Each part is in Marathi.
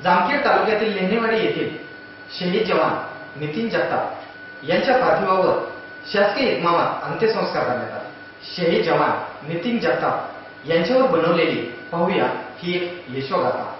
जामखेड तालुक्यातील लेणेवाडी येथील शहीद जवान नितीन जगताप यांच्या पार्थिवावर शासकीय इतमामात अंत्यसंस्कार करण्यात आले। शहीद जवान नितीन जगताप यांच्यावर बनवलेली पाहूया ही एक यशोगाथा।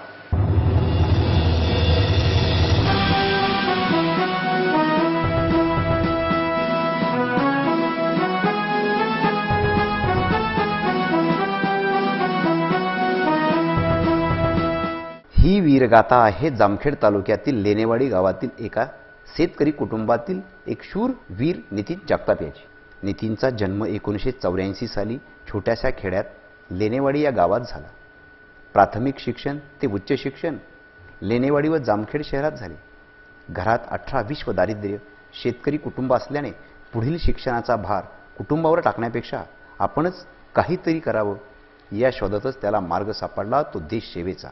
ही वीरगाथा आहे जामखेड तालुक्यातील लेणेवाडी गावातील एका शेतकरी कुटुंबातील एक शूर वीर नितीन जगताप याची। नितीनचा जन्म 1984 साली छोट्याशा खेड्यात लेणेवाडी या गावात झाला। प्राथमिक शिक्षण ते उच्च शिक्षण लेणेवाडी व जामखेड शहरात झाले। घरात 18-20 व दारिद्र्य, शेतकरी कुटुंब असल्याने पुढील शिक्षणाचा भार कुटुंबावर टाकण्यापेक्षा आपणच काहीतरी करावं या शोधातच त्याला मार्ग सापडला तो देश सेवेचा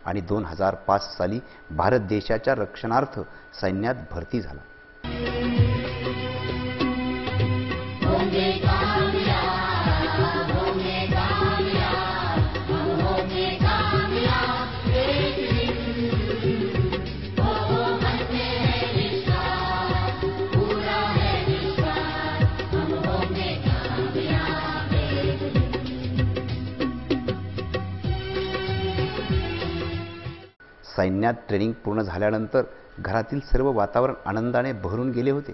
आणि 2005 साली भारत देशाच्या रक्षणार्थ सैन्यात भरती झाला। सैन्यात ट्रेनिंग पूर्ण झाल्यानंतर घरातील सर्व वातावरण आनंदाने भरून गेले होते।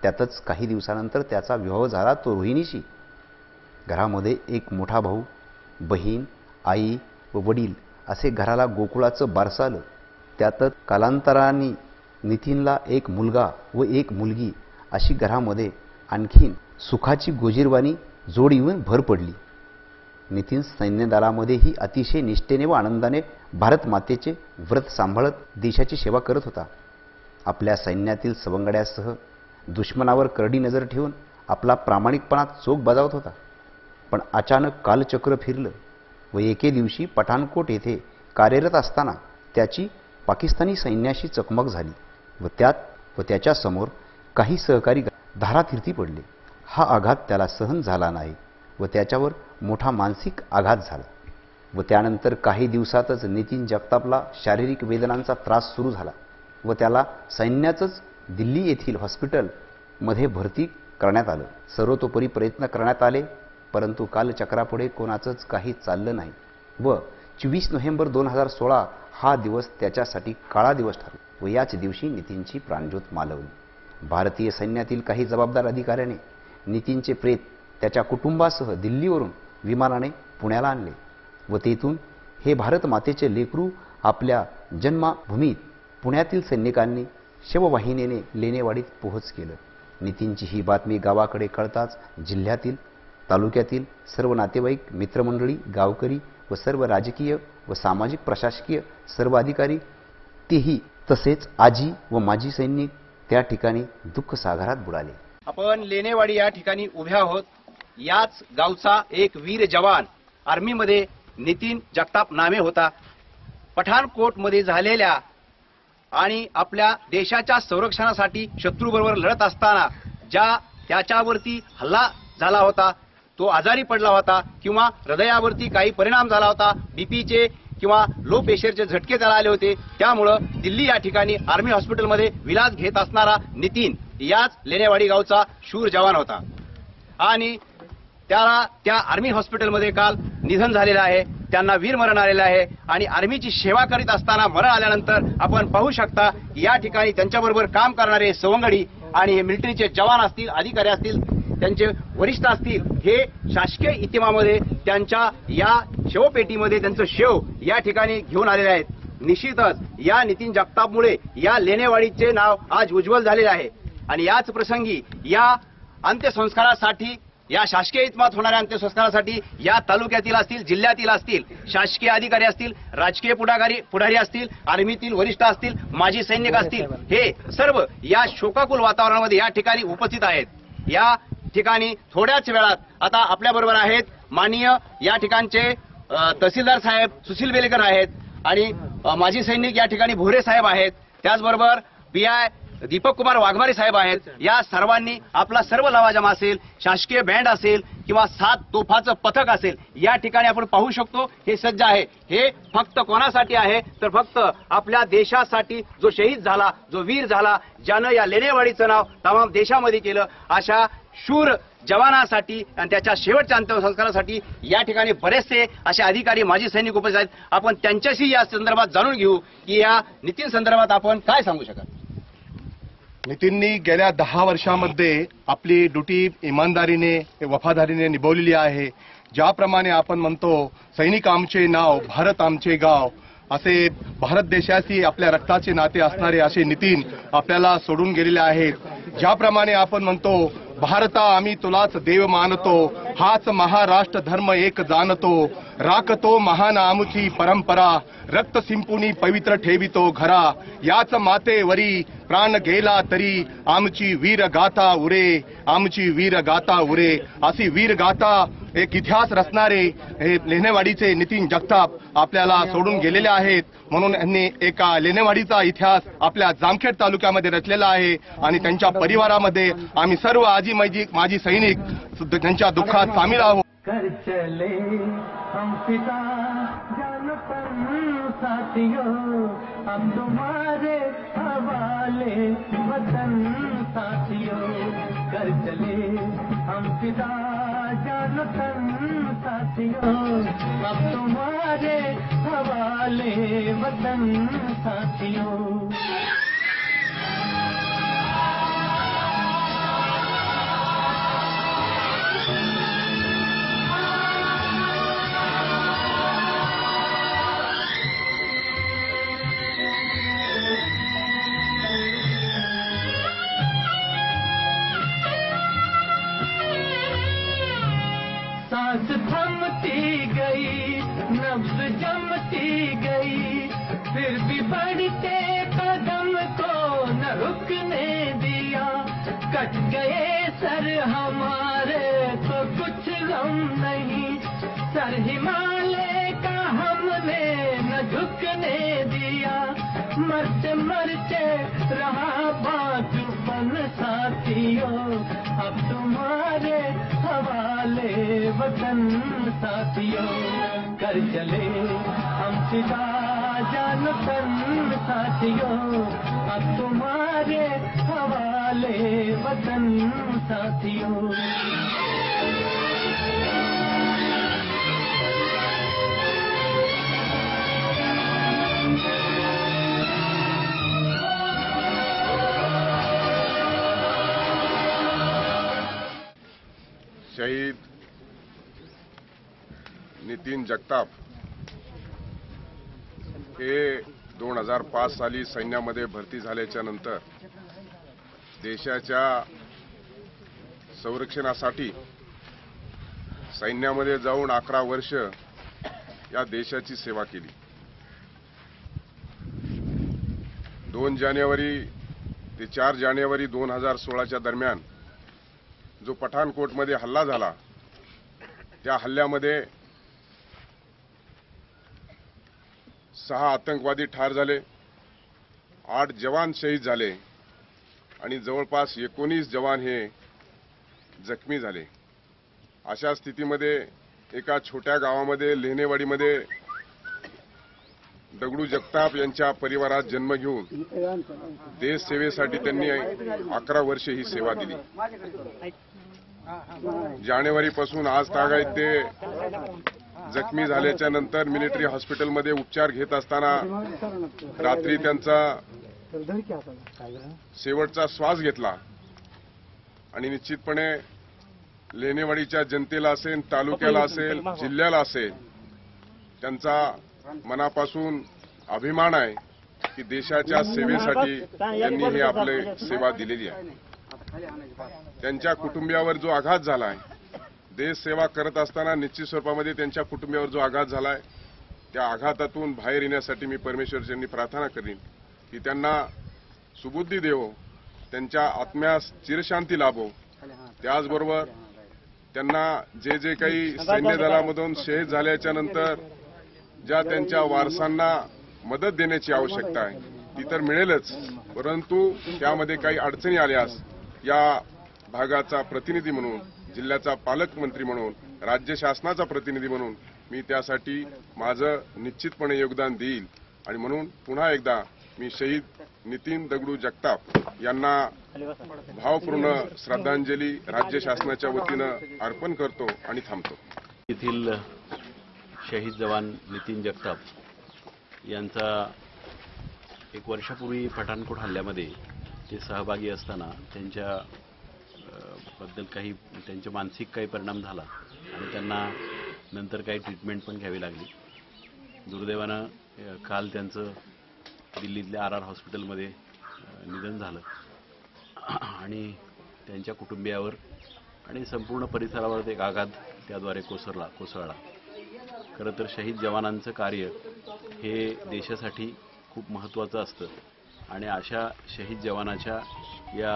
त्यातच काही दिवसानंतर त्याचा विवाह झाला तो रोहिणीशी। घरामध्ये एक मोठा भाऊ, बहीण, आई व वडील असे घराला गोकुळाचं बारसं आलं। त्यातच कालांतराने नितीनला एक मुलगा व एक मुलगी अशी घरामध्ये आणखीन सुखाची गोजीरवाणी जोड येऊन भर पडली। नितीन सैन्य दलामध्येही अतिशय निष्ठेने व आनंदाने भारत मातेचे व्रत सांभाळत देशाची सेवा करत होता। आपल्या सैन्यातील सवंगड्यासह दुश्मनावर करडी नजर ठेवून आपला प्रामाणिकपणा चोख बजावत होता। पण अचानक कालचक्र फिरलं व एके दिवशी पठाणकोट येथे कार्यरत असताना त्याची पाकिस्तानी सैन्याशी चकमक झाली व त्यात व त्याच्या समोर काही सहकारी धारातीर्थी पडले। हा आघात त्याला सहन झाला नाही व त्याच्यावर मोठा मानसिक आघात झाला व त्यानंतर काही दिवसातच नितीन जगतापला शारीरिक वेदनांचा त्रास सुरू झाला व त्याला सैन्याचंच दिल्ली येथील हॉस्पिटलमध्ये भरती करण्यात आलं। सर्वतोपरी प्रयत्न करण्यात आले परंतु कालचक्रापुढे कोणाचंच काही चाललं नाही व 24 नोव्हेंबर 2016 हा दिवस त्याच्यासाठी काळा दिवस ठरला व याच दिवशी नितीनची प्राणज्योत मालवली। भारतीय सैन्यातील काही जबाबदार अधिकाऱ्याने नितीनचे प्रेत त्याच्या कुटुंबासह दिल्लीवरून विमानाने पुण्याला आणले व तेथून हे भारत मातेचे लेकरू आपल्या जन्मभूमीत पुण्यातील सैनिकांनी शववाहिनीने लेणेवाडीत पोहोच केलं। नितीनची ही बातमी गावाकडे कळताच जिल्ह्यातील तालुक्यातील सर्व नातेवाईक, मित्रमंडळी, गावकरी व सर्व राजकीय व सामाजिक प्रशासकीय सर्व अधिकारी तेही तसेच आजी व माजी सैनिक त्या ठिकाणी दुःख सागरात बुडाले। आपण लेणेवाडी या ठिकाणी उभे आहोत। याच गावचा एक वीर जवान आर्मीमध्ये नितीन जगताप नामे होता। पठाणकोटमध्ये झालेल्या आणि आपल्या देशाच्या संरक्षणासाठी शत्रूबरोबर लढत असताना ज्या त्याच्यावरती हल्ला झाला होता, तो आजारी पडला होता किंवा हृदयावरती काही परिणाम झाला होता, बीपीचे किंवा लो प्रेशरचे झटके त्याला आले होते, त्यामुळे दिल्ली या ठिकाणी आर्मी हॉस्पिटलमध्ये विलास घेत असणारा नितीन याच लेणेवाडी गावचा शूर जवान होता आणि त्याला त्या आर्मी हॉस्पिटलमध्ये काल निधन झालेलं आहे। त्यांना वीरमरण आलेलं आहे आणि आर्मीची सेवा करीत असताना मरण आल्यानंतर आपण पाहू शकता या ठिकाणी त्यांच्याबरोबर काम करणारे सवंगडी आणि हे मिलिटरीचे जवान असतील, अधिकारी असतील, त्यांचे वरिष्ठ असतील, हे शासकीय इतिमामध्ये त्यांच्या या शवपेटीमध्ये त्यांचं शेव या ठिकाणी घेऊन आलेले आहेत। निश्चितच या नितीन जगतापमुळे या लेणेवाडीचे नाव आज उज्ज्वल झालेले आहे आणि याच प्रसंगी या अंत्यसंस्कारासाठी, या शासकीय इतमात होणाऱ्या अंत्यसंस्कारासाठी या तालुक्यातील असतील, जिल्ह्यातील असतील, शासकीय अधिकारी असतील, राजकीय पुढारी असतील, आर्मीतील वरिष्ठ असतील, माजी सैनिक असतील, हे सर्व या शोकाकुल वातावरणामध्ये या ठिकाणी उपस्थित आहेत। या ठिकाणी थोड्याच वेळात आता आपल्या बरोबर आहेत माननीय या ठिकाणचे तहसीलदार साहेब सुशील बेलेकर आहेत आणि माजी सैनिक या ठिकाणी भोरे साहेब आहेत, त्याचबरोबर पीआय दीपक कुमार वाघमारे साहेब आहेत। या सर्वांनी आपला सर्व लवाजमा असेल, शासकीय बँड असेल किंवा 7 तोफाचं पथक असेल, या ठिकाणी आपण पाहू शकतो हे सज्ज आहे. हे फक्त कोणासाठी आहे तर फक्त आपल्या देशासाठी, जो शहीद झाला, जो वीर झाला, ज्यानं या लेणेवाडीचं नाव तमाम देशामध्ये केलं, अशा शूर जवानासाठी आणि त्याच्या शेवटच्या अंत्यसंस्कारासाठी या ठिकाणी बरेचसे असे अधिकारी, माजी सैनिक उपस्थित आहेत. आपण त्यांच्याशी या संदर्भात जाणून घेऊ की या नितीन संदर्भात आपण काय सांगू शकाल. नितीननी गेल्या 10 वर्षामध्ये आपली ड्युटी इमानदारीने, वफादारीने निभवलेली आहे. ज्याप्रमाणे आपण म्हणतो, सैनिक आमचे नाव, भारत आमचे गाव, असे भारत देशाशी आपल्या रक्ताचे नाते असणारे असे नितीन आपल्याला सोडून गेलेले आहेत. ज्याप्रमाणे आपण म्हणतो, भारता आम्ही तुलाच देव मानतो, हाच महाराष्ट्र धर्म एक जाणतो, राखतो महान आमुची परंपरा, रक्त सिंपुनी पवित्र ठेवितो घरा, याच मातेवरी प्राण गेला तरी आमची वीर गाथा उरे, आमची वीर गाथा उरे. अशी वीर गाथा, एक इतिहास रचणारे हे लेणेवाडीचे नितीन जगताप आपल्याला सोडून गेलेले आहेत. म्हणून यांनी एका लेणेवाडीचा इतिहास आपल्या जामखेड तालुक्यामध्ये रचलेला आहे आणि त्यांच्या परिवारामध्ये आम्ही सर्व माजी सैनिक त्यांच्या दुःखात सामील आहोत. कर चले हम पिता जानपन साथियों, हम तुम्हारे हवाले वतन साथियों. कर चले हम पिता जानपन साथियों, हम तुम्हारे हवाले वतन साथियों. सांस थमती गई, नब्ज जमती गई, फिर भी बढ़ते कदम को न रुकने दिया. कट गए सर हमारे तो कुछ गम नहीं, सर हिमालय का हमने न झुकने दिया. मरते मरते रहा बाजुपन साथियों, अब तुम्हारे हवाले वतन साथियों. कर चले हम फिदा जानपन साथियों, अब तुम्हारे हवाले वतन साथियों. शहीद नितीन जगताप हे 2005 साली सैन्यामध्ये भरती झाल्याच्या नंतर देशाच्या संरक्षणासाठी सैन्यामध्ये जाऊन 11 वर्ष या देशाची सेवा केली. 2 जानेवारी ते 4 जानेवारी 2016च्या दरम्यान जो पठाणकोटमध्ये हल्ला झाला, त्या हल्ल्यामध्ये 6 आतंकवादी ठार झाले, 8 जवान शहीद झाले आणि जवळपास 19 जवान हे जखमी झाले. अशा स्थितीमध्ये एका छोट्या गावामध्ये लेणेवाडीमध्ये दगडू जगताप यांच्या परिवारात जन्म घेऊन देश सेवेसाठी त्यांनी 11 वर्षे ही सेवा दिली. जानेवारीपासून आज तागायत ते जखमी झाल्याच्या नंतर मिलिटरी हॉस्पिटलमध्ये उपचार घेत असताना रात्री त्यांचा शेवटचा श्वास घेतला आणि निश्चितपणे लेणेवाडीच्या जनतेला असेल, तालुक्याला असेल, जिल्ह्याला असेल, त्यांचा मनापासून अभिमान आहे की देशाच्या सेवेसाठी त्यांनी ही आपली सेवा दिलेली आहे. त्यांच्या कुटुंबियावर जो आघात झाला आहे, देश सेवा करत असताना निश्चित स्वरूपामध्ये त्यांच्या कुटुंबियावर जो आघात झाला आहे, त्या आघातातून बाहेर येण्यासाठी मी परमेश्वराच्यांनी प्रार्थना करीन की त्यांना सुबुद्धी देवो, त्यांच्या आत्म्यास चिरशांती लाभो. त्याचबरोबर त्यांना जे जे काही सैन्य दलामधून शहीद झाल्याच्या नंतर ज्या त्यांच्या वारसांना मदत देण्याची आवश्यकता आहे ती तर मिळेलच, परंतु त्यामध्ये काही अडचणी आल्यास या भागाचा प्रतिनिधी म्हणून जिल्ह्याचा पालकमंत्री म्हणून, राज्य शासनाचा प्रतिनिधी म्हणून मी त्यासाठी माझं निश्चितपणे योगदान देईल. आणि म्हणून पुन्हा एकदा मी शहीद नितीन दगडू जगताप यांना भावपूर्ण श्रद्धांजली राज्य शासनाच्या वतीनं अर्पण करतो आणि थांबतो. येथील शहीद जवान नितीन जगताप यांचा एक वर्षापूर्वी पठाणकोट हल्ल्यामध्ये ते सहभागी असताना त्यांच्या बद्दल काही त्यांचे मानसिक काही परिणाम झाला आणि त्यांना नंतर काही ट्रीटमेंट पण घ्यावी लागली. दुर्दैवानं काल त्यांचं दिल्लीतल्या RR हॉस्पिटलमध्ये निधन झालं आणि त्यांच्या कुटुंबियावर आणि संपूर्ण परिसरावर एक आघात त्याद्वारे कोसळला. खरं तर शहीद जवानांचं कार्य हे देशासाठी खूप महत्त्वाचं असतं आणि अशा शहीद जवानाच्या या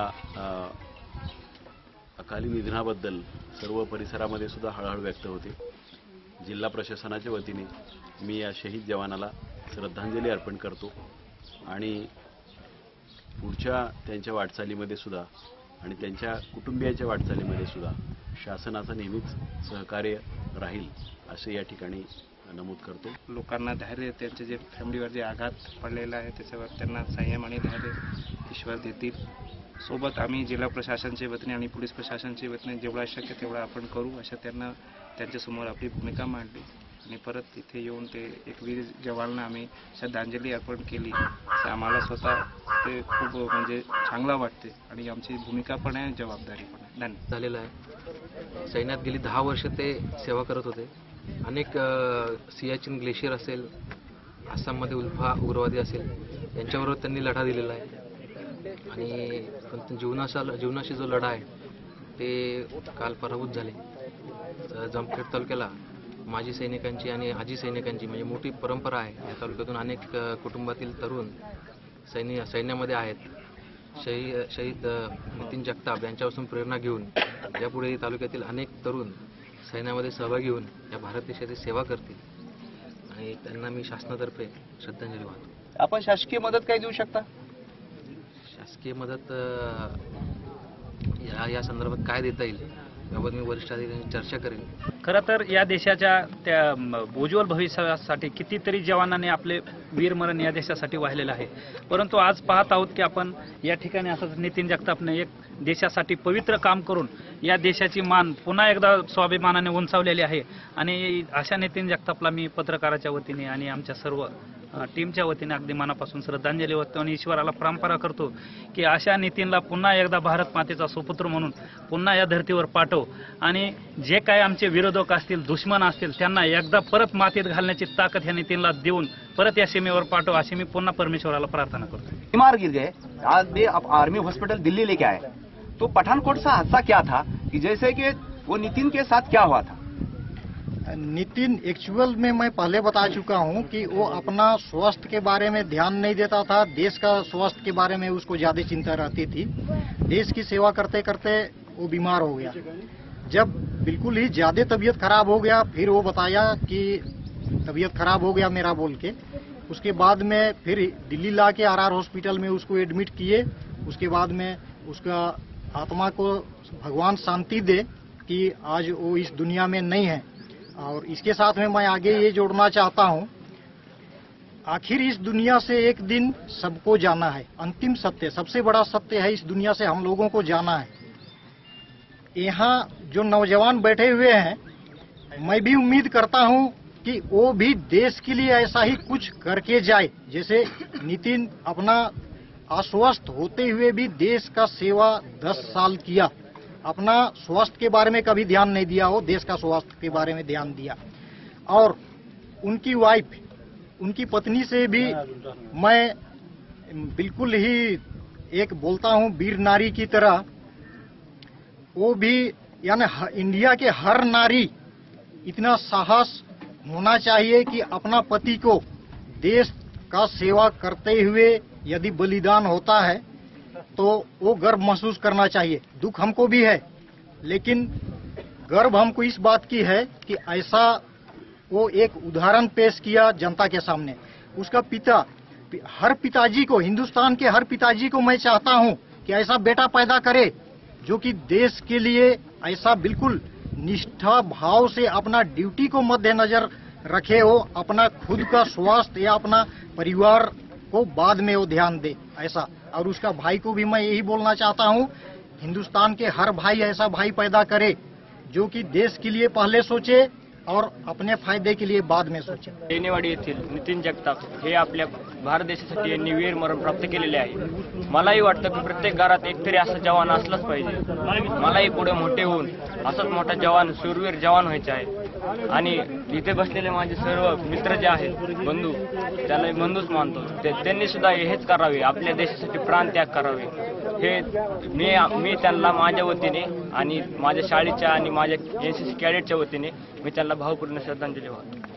अकाली निधनाबद्दल सर्व परिसरामध्ये सुद्धा हळहळ व्यक्त होते. जिल्हा प्रशासनाच्या वतीने मी या शहीद जवानाला श्रद्धांजली अर्पण करतो आणि पुढच्या त्यांच्या वाटचालीमध्ये सुद्धा आणि त्यांच्या कुटुंबियाच्या वाटचालीमध्ये सुद्धा शासनाचं नेहमीच सहकार्य राहील असे या ठिकाणी नमूद करतो. लोकांना धैर्य, त्यांचे जे फॅमिलीवर जे आघात पडलेला आहे त्याच्यावर त्यांना संयम आणि धैर्य ईश्वर देतील. सोबत आम्ही जिल्हा प्रशासनाच्या वतीने आणि पोलीस प्रशासनाच्या वतीने जेवढा शक्य तेवढा आपण करू अशा त्यांना त्यांच्यासमोर आपली भूमिका मांडली आणि परत इथे येऊन ते एक वीर जवानांना आम्ही श्रद्धांजली अर्पण केली. तर आम्हाला स्वतः ते खूप म्हणजे चांगलं वाटते आणि आमची भूमिका पण आहे, जबाबदारी पण आहे. धन्यवाद. झालेलं आहे. सैन्यात गेली 10 वर्ष ते सेवा करत होते. अनेक सियाचीन ग्लेशियर असेल, आसाममध्ये उल्फा उग्रवादी असेल, यांच्याबरोबर त्यांनी लढा दिलेला आहे आणि पण जीवनाशी जो लढा आहे ते काल पराभूत झाले. जामखेड तालुक्याला माजी सैनिकांची आणि आजी सैनिकांची म्हणजे मोठी परंपरा आहे. या तालुक्यातून अनेक कुटुंबातील तरुण सैन्यामध्ये आहेत. शहीद नितीन जगताप यांच्यापासून प्रेरणा घेऊन यापुढे तालुक्यातील अनेक तरुण सैन्यामध्ये सहभागी होऊन या भारत देशाची सेवा करतील आणि त्यांना मी शासनातर्फे श्रद्धांजली वाहतो. आपण शासकीय मदत काय देऊ शकता? शासकीय मदत या संदर्भात काय देता येईल याबाबत मी वरिष्ठ अधिकाऱ्यांशी चर्चा करेन. खरं तर या देशाच्या त्या उज्ज्वल भविष्यासाठी कितीतरी जवानांनी आपले वीरमरण या देशासाठी वाहिलेलं आहे. परंतु आज पाहत आहोत की आपण या ठिकाणी असंच नितीन जगतापने एक देशासाठी पवित्र काम करून या देशाची मान पुन्हा एकदा स्वाभिमानाने उंचावलेली आहे आणि अशा नितीन जगतापला मी पत्रकाराच्या वतीने आणि आमच्या सर्व टीमच्या वतीने अगदी मनापासून श्रद्धांजली वाहतो आणि ईश्वराला परंपरा करतो की अशा नितीनला पुन्हा एकदा भारत मातेचा सुपुत्र म्हणून पुन्हा या धर्तीवर पाठव आणि जे काय आमचे विरोधक असतील, दुश्मन असतील, त्यांना एकदा परत मातीत घालण्याची ताकद ह्या नितीनला देऊन परत या सीमेवर पाठव अशी मी पुन्हा परमेश्वराला प्रार्थना करतो. बीमार गिर गए, आज भी आर्मी हॉस्पिटल दिल्ली लेके आए. तो पठानकोट सा हादसा क्या था कि जैसे कि वो नितिन के साथ क्या हुआ था? नितिन एक्चुअल में मैं पहले बता चुका हूं कि वो अपना स्वास्थ्य के बारे में ध्यान नहीं देता था. देश का स्वास्थ्य के बारे में उसको ज्यादा चिंता रहती थी. देश की सेवा करते करते वो बीमार हो गया. जब बिल्कुल ही ज्यादा तबीयत खराब हो गया फिर वो बताया कि तबीयत खराब हो गया मेरा बोल के. उसके बाद में फिर दिल्ली ला के RR हॉस्पिटल में उसको एडमिट किए. उसके बाद में उसका आत्मा को भगवान शांति दे कि आज वो इस दुनिया में नहीं है. और इसके साथ में मैं आगे ये जोड़ना चाहता हूं, आखिर इस दुनिया से एक दिन सबको जाना है. अंतिम सत्य, सबसे बड़ा सत्य है, इस दुनिया से हम लोगों को जाना है. यहाँ जो नौजवान बैठे हुए हैं, मैं भी उम्मीद करता हूं कि वो भी देश के लिए ऐसा ही कुछ करके जाए. जैसे नितिन अपना अस्वस्थ होते हुए भी देश का सेवा 10 साल किया. अपना स्वास्थ्य के बारे में कभी ध्यान नहीं दिया हो, देश का स्वास्थ्य के बारे में ध्यान दिया. और उनकी वाइफ, उनकी पत्नी से भी मैं बिल्कुल ही एक बोलता हूं वीर नारी की तरह. वो भी यानी इंडिया के हर नारी इतना साहस होना चाहिए कि अपना पति को देश का सेवा करते हुए यदि बलिदान होता है तो वो गर्व महसूस करना चाहिए. दुख हमको भी है, लेकिन गर्व हमको इस बात की है कि ऐसा वो एक उदाहरण पेश किया जनता के सामने. उसका पिता, हर पिताजी को, हिंदुस्तान के हर पिताजी को मैं चाहता हूं कि ऐसा बेटा पैदा करे जो कि देश के लिए ऐसा बिल्कुल निष्ठा भाव से अपना ड्यूटी को मद्देनजर रखे हो, अपना खुद का स्वास्थ्य या अपना परिवार को बाद में वो ध्यान दे ऐसा। और उसका भाई को भी मैं यही बोलना चाहता हूँ, हिंदुस्तान के हर भाई ऐसा भाई पैदा करे जो कि देश के लिए पहले सोचे और अपने फायदे के लिए बाद में सोचे। लेनेवाडी येथील नितीन जगताप हे आपल्या भारत देशासाठी यांनी वीर मरण प्राप्त केलेले आहे। मलाही वाटतं की प्रत्येक घरात एकतरी असा जवान असलाच पाहिजे। मलाही पुढे मोठे होऊन असाच मोठा जवान, शूरवीर जवान व्हायचे आहे। आणि इथे बसलेले माझे सर्व मित्र जे आहेत, बंधू, त्याला बंधूच मानतो, त्यांनी सुद्धा हेच करावे, आपल्या देशासाठी प्राण त्याग करावे। हे मी त्यांना माझ्या वतीने आणि माझ्या शाळेच्या आणि माझ्या एनसीसी कॅडेटच्या वतीने मी त्यांना भावपूर्ण श्रद्धांजली वाहतो।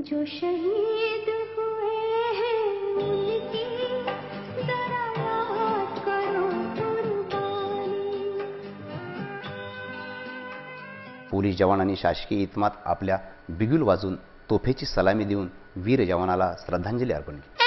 जो शहीद हुए हैं उनकी जरा याद करो कुर्बानी। पोलीस जवान आणि शासकीय इतमात आपल्या बिगुल वाजून तोफेची सलामी देऊन वीर जवानाला श्रद्धांजली अर्पण केली।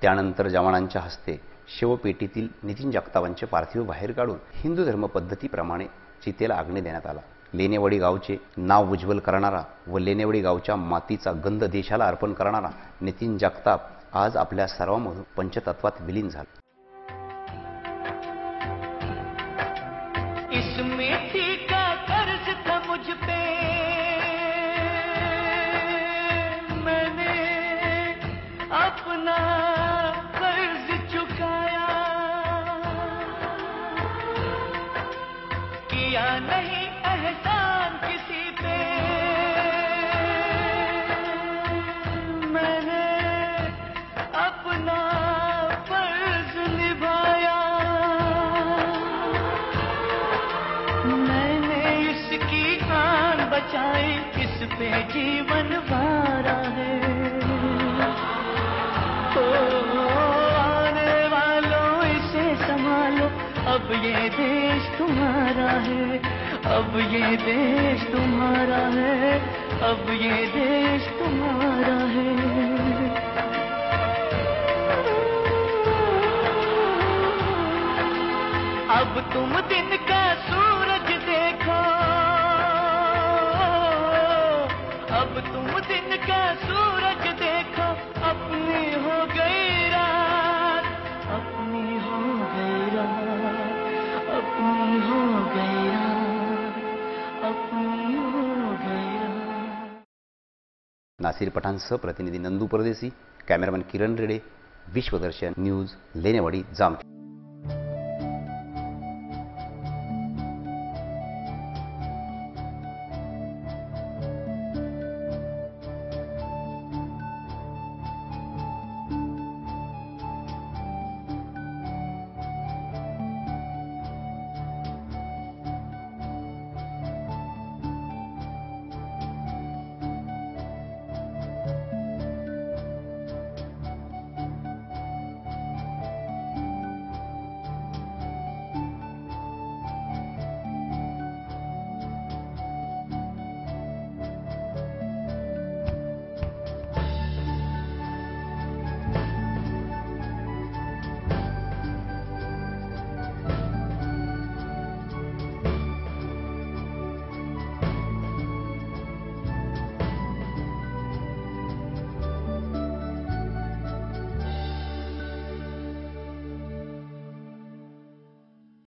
त्यानंतर जवानांच्या हस्ते शिवपेटीतील नितीन जगतापांचे पार्थिव बाहेर काढून हिंदू धर्म पद्धतीप्रमाणे चितेला अग्नी देण्यात आला। लेनेवाडी गावचे नाव उज्ज्वल करणारा व लेनेवाडी गावच्या मातीचा गंध देशाला अर्पण करणारा नितीन जगताप आज आपल्या सर्वांमधून पंचतत्वात विलीन झाला. इस मिट्टी का कर्ज था मुझ पे, मैंने अपना कर्ज चुकाया, किया नहीं एहसान किसी पे, मैंने अपना फर्ज निभाया, मैंने इसकी आन बचाई, इस पे जीवन वारा है. आने वालों इसे संभालो, अब ये देश तुम्हारा है, अब ये देश तुम्हारा है, अब ये देश तुम्हारा है. अब तुम दिन का सूरज देखो, अब तुम दिन का सूरज देखो, अपनी हो गई रात, अपनी हो गई रात, अपनी हो गई रात, अपनी हो गई रात. नासिर पठाणसह प्रतिनिधी नंदू परदेसी, कॅमेरामॅन किरण रेडे, विश्वदर्शन न्यूज, लेनेवाडी, जामखेड.